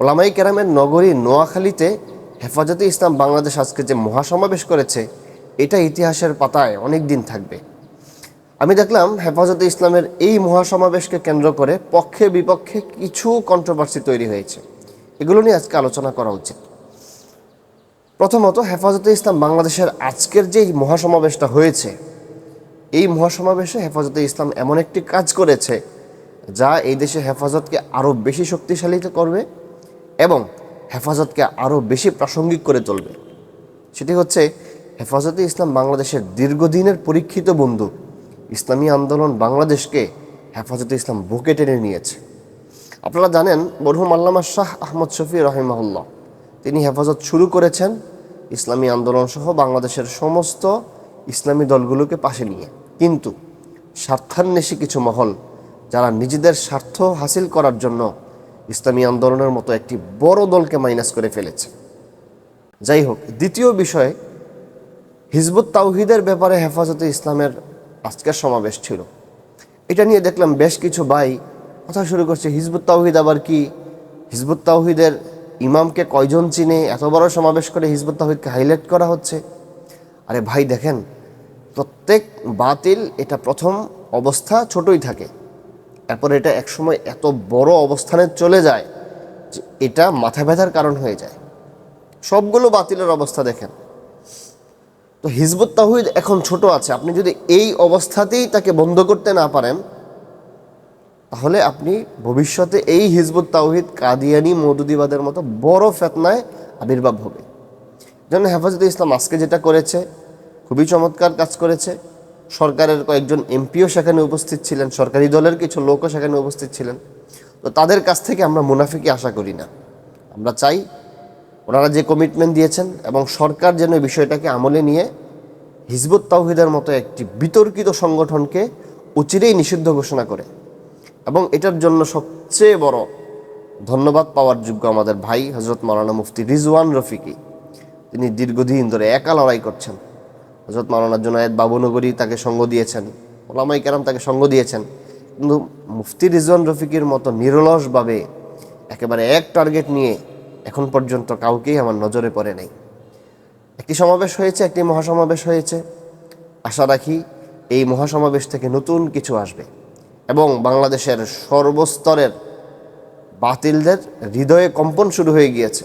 ওলামাই কেরামের নগরী নোয়াখালীতে হেফাজতে ইসলাম বাংলাদেশ আজকে যে মহাসমাবেশ করেছে, এটা ইতিহাসের পাতায় অনেক দিন থাকবে। আমি দেখলাম হেফাজতে ইসলামের এই মহাসমাবেশকে কেন্দ্র করে পক্ষে বিপক্ষে কিছু কন্ট্রোভার্সি তৈরি হয়েছে। এগুলো নিয়ে আজকে আলোচনা করা উচিত। প্রথমত, হেফাজতে ইসলাম বাংলাদেশের আজকের যে মহাসমাবেশটা হয়েছে, এই মহাসমাবেশে হেফাজতে ইসলাম এমন একটি কাজ করেছে যা এই দেশে হেফাজতকে আরও বেশি শক্তিশালী করবে এবং হেফাজতকে আরও বেশি প্রাসঙ্গিক করে তুলবে। সেটি হচ্ছে হেফাজতে ইসলাম বাংলাদেশের দীর্ঘদিনের পরীক্ষিত বন্ধু ইসলামী আন্দোলন বাংলাদেশকে হেফাজতে ইসলাম বুকে টেনে নিয়েছে। আপনারা জানেন, মরহুম আল্লামা শাহ আহমদ শফি রহিমাহুল্লাহ তিনি হেফাজত শুরু করেছেন ইসলামী আন্দোলন সহ বাংলাদেশের সমস্ত ইসলামী দলগুলোকে পাশে নিয়ে। কিন্তু স্বার্থান্বেষী কিছু মহল, যারা নিজেদের স্বার্থ হাসিল করার জন্য ইসলামী আন্দোলনের মতো একটি বড় দলকে মাইনাস করে ফেলেছে। যাই হোক, দ্বিতীয় বিষয়, হিজবুত তাওহিদের ব্যাপারে হেফাজতে ইসলামের আজকের সমাবেশ ছিল। এটা নিয়ে দেখলাম বেশ কিছু ভাই কথা শুরু করছে, হিজবুত তাওহিদ আবার কি, হিজবুত তাওহিদের ইমামকে কয়জন চিনে, এত বড় সমাবেশ করে হিজবুত তাওহিদকে হাইলাইট করা হচ্ছে। আরে ভাই দেখেন, প্রত্যেক বাতিল এটা প্রথম অবস্থা ছোটই থাকে, এরপর এটা একসময় এত বড় অবস্থানে চলে যায় যে এটা মাথা ব্যথার কারণ হয়ে যায়। সবগুলো বাতিলের অবস্থা দেখেন। তো হিজবুত তাওহিদ এখন ছোট আছে, আপনি যদি এই অবস্থাতেই তাকে বন্ধ করতে না পারেন, তাহলে আপনি ভবিষ্যতে এই হিজবুত তাওহিদ কাদিয়ানি মওদুদিবাদের মতো বড় ফিতনায় আবির্ভাব হবে। জন্য হেফাজতে ইসলাম আজকে যেটা করেছে খুবই চমৎকার কাজ করেছে। সরকারের কয়েকজন এমপিও সেখানে উপস্থিত ছিলেন, সরকারি দলের কিছু লোকও সেখানে উপস্থিত ছিলেন। তো তাদের কাছ থেকে আমরা মুনাফিকি আশা করি না। আমরা চাই ওনারা যে কমিটমেন্ট দিয়েছেন এবং সরকার যেন বিষয়টাকে আমলে নিয়ে হিজবুত তাওহিদের মতো একটি বিতর্কিত সংগঠনকে অচিরেই নিষিদ্ধ ঘোষণা করে। এবং এটার জন্য সবচেয়ে বড় ধন্যবাদ পাওয়ার যোগ্য আমাদের ভাই হজরত মাওলানা মুফতি রিজওয়ান রফিকি। তিনি দীর্ঘদিন ধরে একা লড়াই করছেন। হজরত মাওলানা জুনায়েদ বাবুনগরী তাকে সঙ্গ দিয়েছেন, ওলামাই কেরাম তাকে সঙ্গ দিয়েছেন, কিন্তু মুফতি রিজওয়ান রফিকির মতো নিরলসভাবে একেবারে এক টার্গেট নিয়ে এখন পর্যন্ত কাউকেই আমার নজরে পড়ে নাই। একটি সমাবেশ হয়েছে, একটি মহাসমাবেশ হয়েছে। আশা রাখি এই মহাসমাবেশ থেকে নতুন কিছু আসবে এবং বাংলাদেশের সর্বস্তরের বাতিলদের হৃদয়ে কম্পন শুরু হয়ে গিয়েছে।